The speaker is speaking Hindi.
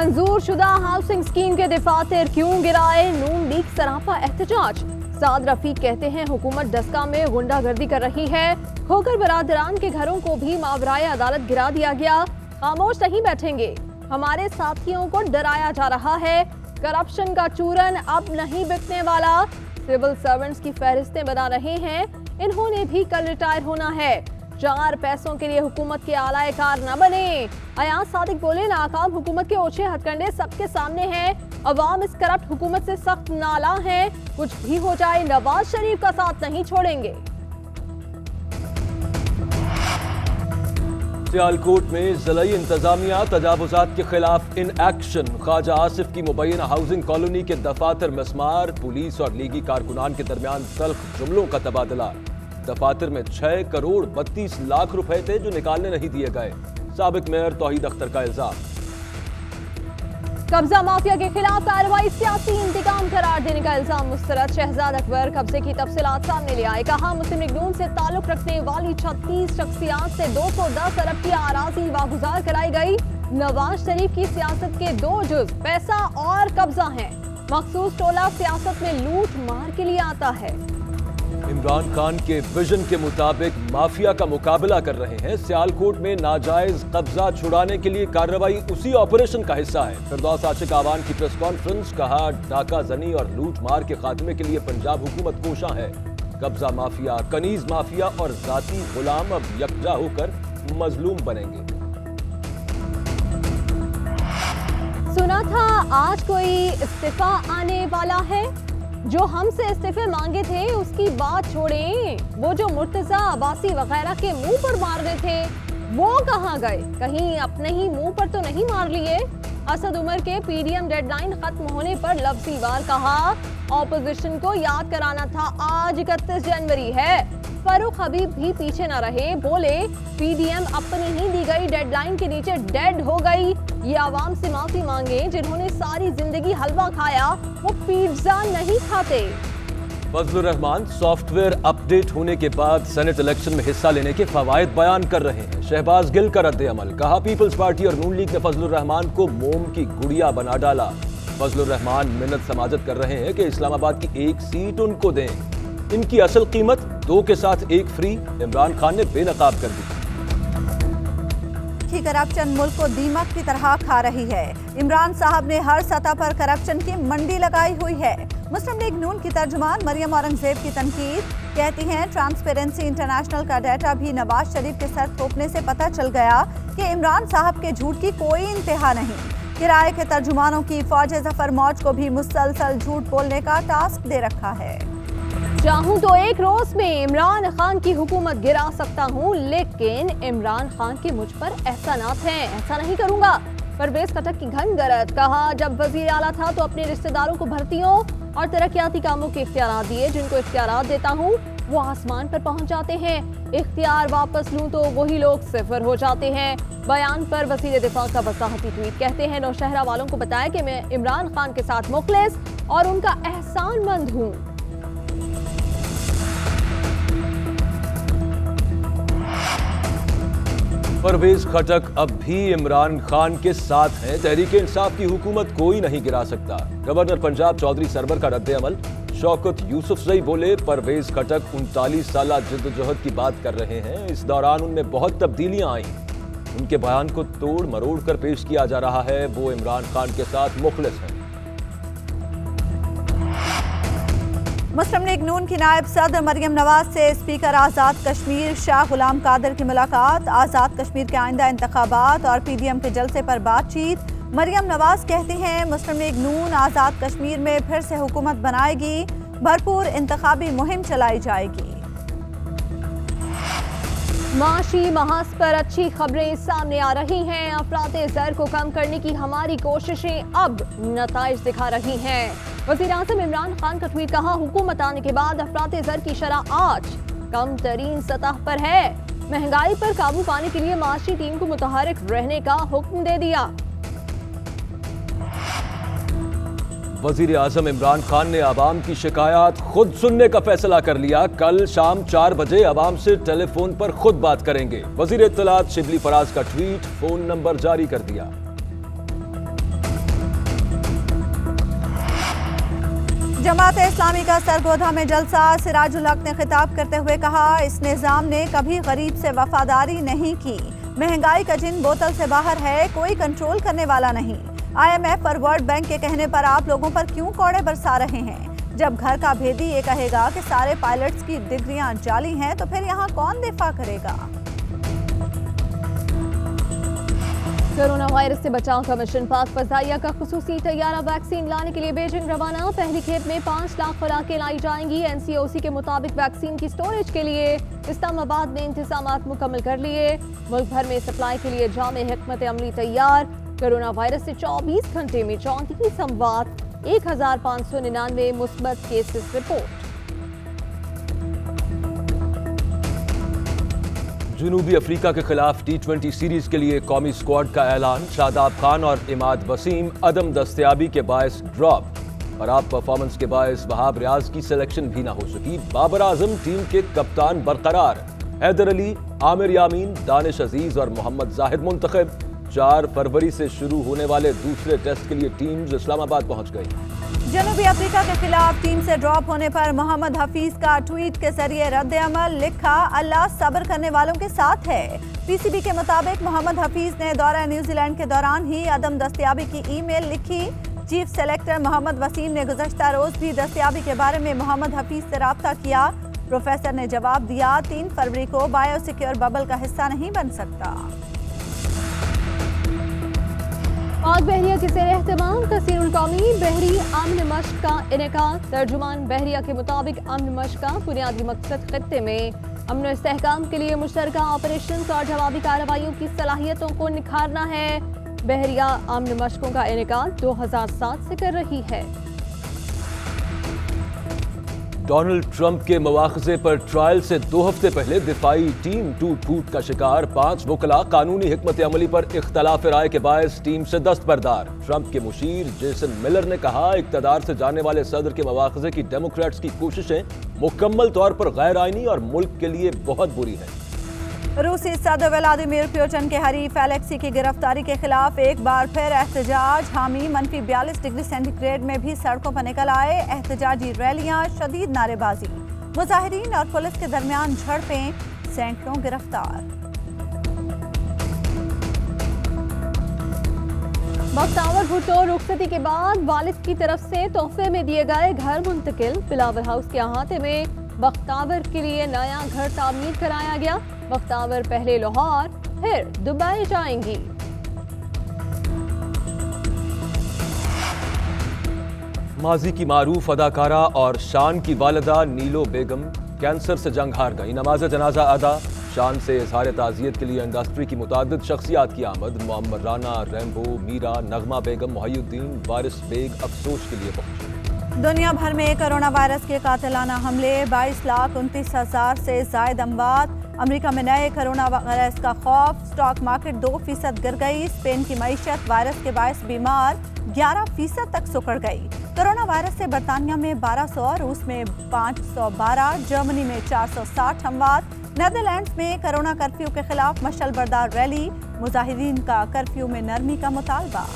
मंजूर शुदा हाउसिंग स्कीम के दफातर क्यों गिराए, नून लीग सरापा एहतजाज। साद रफीक कहते हैं हुकूमत डस्का में गुंडागर्दी कर रही है, खोकर बरादरान के घरों को भी मावराए अदालत गिरा दिया गया। खामोश नहीं बैठेंगे, हमारे साथियों को डराया जा रहा है। करप्शन का चूरन अब नहीं बिकने वाला। सिविल सर्वेंट्स की फहरिस्तें बना रहे हैं, इन्होंने भी कल रिटायर होना है। 4 पैसों के लिए हुकूमत के आलाएकार न बने। अयाज सादिक बोले, नाकाम हुकूमत के ओछे हथकंडे सबके सामने हैं। अवाम इस करप्ट हुकूमत से सख्त नाला है, कुछ भी हो जाए नवाज शरीफ का साथ नहीं छोड़ेंगे। सियालकोट में ज़िलाई इंतजामिया तजावुजात के खिलाफ इन एक्शन। ख्वाजा आसिफ की मुबैना हाउसिंग कॉलोनी के दफातर मिस्मार, पुलिस और लीगी कारकुनान के दरमियान तल्ख जुमलों का तबादला। दफातर में 6 करोड़ 32 लाख रुपए थे जो निकालने नहीं दिए गए। साबिक मेयर तौहीद अख्तर का इल्जाम। कब्जा माफिया के खिलाफ कार्रवाई सियासी इंतकाम करार देने का इल्जाम मुस्तरद। शहजाद अकबर कब्जे की तफसीलात सामने ले आए, कहा मुस्लिम लीग नून से ताल्लुक रखने वाली 36 शख्सियात से 210 अरब की आराजी वागुजार कराई गई। नवाज शरीफ की सियासत के 2 जुज पैसा और कब्जा हैं। मखसूस टोला सियासत में लूट मार के लिए आता है। इमरान खान के विजन के मुताबिक माफिया का मुकाबला कर रहे हैं। सियालकोट में नाजायज कब्जा छुड़ाने के लिए कार्रवाई उसी ऑपरेशन का हिस्सा है। फिरदौस आशिक आवान की प्रेस कॉन्फ्रेंस, कहा डाका जनी और लूट मार के खात्मे के लिए पंजाब हुकूमत कोशा है। कब्जा माफिया, कनीज माफिया और जाती गुलाम अब यकजा होकर मजलूम बनेंगे। सुना था आज कोई इस्तीफा आने वाला है। जो हमसे इस्तीफे मांगे थे उसकी बात छोड़ें, वो जो मुर्तजा अब्बासी वगैरह के मुंह पर मार रहे थे वो कहाँ गए? कहीं अपने ही मुंह पर तो नहीं मार लिए? असद उमर के पीडीएम डेडलाइन खत्म होने पर लफ्ज़ी वार कहा, ऑपोजिशन को याद कराना था आज 31 जनवरी है। फारूक हबीब भी पीछे न रहे, बोले पीडीएम अपनी ही दी गई डेडलाइन के नीचे डेड हो गई। ये आवाम से माफी मांगे जिन्होंने सारी जिंदगी हलवा खाया, वो पिज्जा नहीं खाते। फजलुर रहमान सॉफ्टवेयर अपडेट होने के बाद सेनेट इलेक्शन में हिस्सा लेने के फवायद बयान कर रहे हैं। शहबाज गिल का रद्द अमल, कहा पीपल्स पार्टी और नून लीग ने फजलुर रहमान को मोम की गुड़िया बना डाला। फजलुर रहमान मिन्नत समाजत कर रहे हैं कि इस्लामाबाद की 1 सीट उनको दें। इनकी असल कीमत 2 के साथ 1 फ्री इमरान खान ने बेनकाब कर दी। करप्शन मुल्क को दीमक की तरह खा रही है। इमरान साहब ने हर सतह पर करप्शन की मंडी लगाई हुई है। मुस्लिम लीग नून की तर्जुमान मरियम औरंगजेब की तनकीद, कहती हैं ट्रांसपेरेंसी इंटरनेशनल का डाटा भी नवाज शरीफ के सर थोपने से पता चल गया कि इमरान साहब के झूठ की कोई इंतहा नहीं। किराए के तर्जुमानों की फौज जफर मौज को भी मुसलसल झूठ बोलने का टास्क दे रखा है। चाहूं तो एक रोज में इमरान खान की हुकूमत गिरा सकता हूं, लेकिन इमरान खान के मुझ पर एहसानात हैं, ऐसा नहीं करूंगा। परवेज खटक की घन गरज, कहा जब वजीर आला था तो अपने रिश्तेदारों को भर्तियों और तरक्याती कामों के इख्तियारात दिए, जिनको इख्तियारात देता हूं वो आसमान पर पहुंच जाते हैं। इख्तियार वापस लूं तो वही लोग सिफर हो जाते हैं। बयान पर वजीर दिफा का वजाहती ट्वीट, कहते हैं नौशहरा वालों को बताया कि मैं इमरान खान के साथ मुखलिस और उनका एहसानमंद हूँ। परवेज खटक अब भी इमरान खान के साथ हैं। तहरीक इंसाफ की हुकूमत कोई नहीं गिरा सकता। गवर्नर पंजाब चौधरी सरवर का रद्द अमल, शौकत यूसुफजई बोले परवेज खटक 39 साल जिद्दोजहद की बात कर रहे हैं। इस दौरान उनमें बहुत तब्दीलियां आई। उनके बयान को तोड़ मरोड़ कर पेश किया जा रहा है। वो इमरान खान के साथ मुखलिस हैं। मुस्लिम लीग नून की नायब सदर मरियम नवाज से स्पीकर आज़ाद कश्मीर शाह गुलाम कादर की मुलाकात, आज़ाद कश्मीर के आइंदा इंतखाबात और पीडीएम के जलसे पर बातचीत। मरियम नवाज कहती हैं मुस्लिम लीग नून आज़ाद कश्मीर में फिर से हुकूमत बनाएगी, भरपूर इंतखाबी मुहिम चलाई जाएगी। माशी महाज पर अच्छी खबरें सामने आ रही हैं। अफराते ज़र को कम करने की हमारी कोशिशें अब नताइज दिखा रही हैं। वज़ीर आज़म इमरान खान का ट्वीट, कहा हुकूमत आने के बाद अफराते ज़र की शरह आज कम तरीन सतह पर है। महंगाई पर काबू पाने के लिए माशी टीम को मुतहरिक रहने का हुक्म दे दिया। वजीर आजम इमरान खान ने आवाम की शिकायत खुद सुनने का फैसला कर लिया। कल शाम 4 बजे आवाम से टेलीफोन पर खुद बात करेंगे। वजीर इत्तलात शिबली फराज का ट्वीट, फोन नंबर जारी कर दिया। जमात इस्लामी का सरगोधा में जलसा। सिराजुल हक ने खिताब करते हुए कहा, इस निज़ाम ने कभी गरीब से वफादारी नहीं की। महंगाई का जिन बोतल से बाहर है, कोई कंट्रोल करने वाला नहीं। IMF और वर्ल्ड बैंक के कहने पर आप लोगों पर क्यों कौड़े बरसा रहे हैं? जब घर का भेदी ये कहेगा कि सारे पायलट्स की डिग्रियां जाली हैं, तो फिर यहाँ कौन दिफा करेगा? कोरोना वायरस से बचाव का मिशन। पाक फजाइया का खुसूसी तैयारा वैक्सीन लाने के लिए बीजिंग रवाना। पहली खेप में 5 लाख खुराकें लाई जाएंगी। NCOC के मुताबिक वैक्सीन की स्टोरेज के लिए इस्लामाबाद में इंतजामात मुकम्मल कर लिए। मुल्क भर में सप्लाई के लिए जामे हिकमत अमली तैयार। कोरोना वायरस से 24 घंटे में 34 अमवात, 1599 मुस्बत केसेस रिपोर्ट। जनूबी अफ्रीका के खिलाफ T20 सीरीज के लिए कौमी स्क्वाड का ऐलान। शादाब खान और इमाद वसीम अदम दस्तयाबी के बायस ड्रॉप। खराब परफॉर्मेंस के बायस वहाब रियाज की सिलेक्शन भी ना हो सकी। बाबर आजम टीम के कप्तान बरकरार। हैदर अली, आमिर यामीन, दानिश अजीज और मोहम्मद जाहिद मुंतखब। 4 फरवरी से शुरू होने वाले दूसरे टेस्ट के लिए टीम्स इस्लामाबाद पहुंच गई। जनूबी अफ्रीका के खिलाफ टीम से ड्रॉप होने पर मोहम्मद हफीज का ट्वीट के जरिए रद्द अमल। लिखा, अल्लाह सब्र करने वालों के साथ है। PCB के मुताबिक मोहम्मद हफीज ने दौरा न्यूजीलैंड के दौरान ही अदम दस्तयाबी की ईमेल लिखी। चीफ सेलेक्टर मोहम्मद वसीम ने गुज़श्ता रोज भी दस्तयाबी के बारे में मोहम्मद हफीज से राब्ता किया। प्रोफेसर ने जवाब दिया, 3 फरवरी को बायोसिक्योर बबल का हिस्सा नहीं बन सकता। पाक बहरिया के ज़ेर एहतमाम कसीरुल कौमी बहरी अमन मश्क का इनेकाद। तर्जुमान बहरिया के मुताबिक अमन मश्क का बुनियादी मकसद खत्ते में अमन और इस्तेहकाम के लिए मुश्तरका ऑपरेशन और जवाबी कार्रवाइयों की सलाहियतों को निखारना है। बहरिया अमन मश्कों का इनेकाद 2007 से कर रही है। डोनाल्ड ट्रंप के मवाख़ज़े पर ट्रायल से 2 हफ्ते पहले दिफाई टीम टूट का शिकार। 5 वकला कानूनी हिकमत अमली पर इख्तलाफ राय के बायस टीम से दस्तबरदार। ट्रंप के मुशीर जेसन मिलर ने कहा, इक़्तिदार से जाने वाले सदर के मवाख़ज़े की डेमोक्रेट्स की कोशिशें मुकम्मल तौर पर गैर आइनी और मुल्क के लिए बहुत बुरी है। रूसी सदर व्लादिमीर पुतिन के हरीफ एलेक्सी की गिरफ्तारी के खिलाफ एक बार फिर एहतजाज। हामी -42 डिग्री सेंटीग्रेड में भी सड़कों पर निकल आए। एहतजाजी रैलियां, शदीद नारेबाजी, मुजाहिरीन और पुलिस के दरमियान झड़पें, सैकड़ों गिरफ्तार। बख्तावर भुट्टो रुखसती के बाद वालिद की तरफ से तोहफे में दिए गए घर मुंतकिल। बिलावल हाउस के अहाते में बख्तावर के लिए नया घर तामीर कराया गया। बख्तावर पहले लाहौर फिर दुबई जाएंगी। माजी की मारूफ अदाकारा और शान की वालिदा नीलो बेगम कैंसर से जंग हार गई। नमाज जनाजा अदा। शान से इजहार ताज़ियत के लिए इंडस्ट्री की मुतादिद शख्सियात की आमद। मोहम्मद राना, रैम्बो, मीरा, नगमा बेगम, मोहिउद्दीन, वारिस बेग अफसोस के लिए पहुंचे। दुनिया भर में कोरोना वायरस के कातिलाना हमले, 22,29,000 से जायद अमवात। अमेरिका में नए कोरोना वायरस का खौफ। स्टॉक मार्केट 2% गिर गई। स्पेन की मईशत वायरस के बायस बीमार 11% तक सुकड़ गई। कोरोना वायरस से बरतानिया में 1200, रूस में 512, जर्मनी में 460 अमवात। नेदरलैंड्स में कोरोना कर्फ्यू के खिलाफ मशल बरदार रैली। मुजाहिदीन का कर्फ्यू में नरमी का मुतालबा।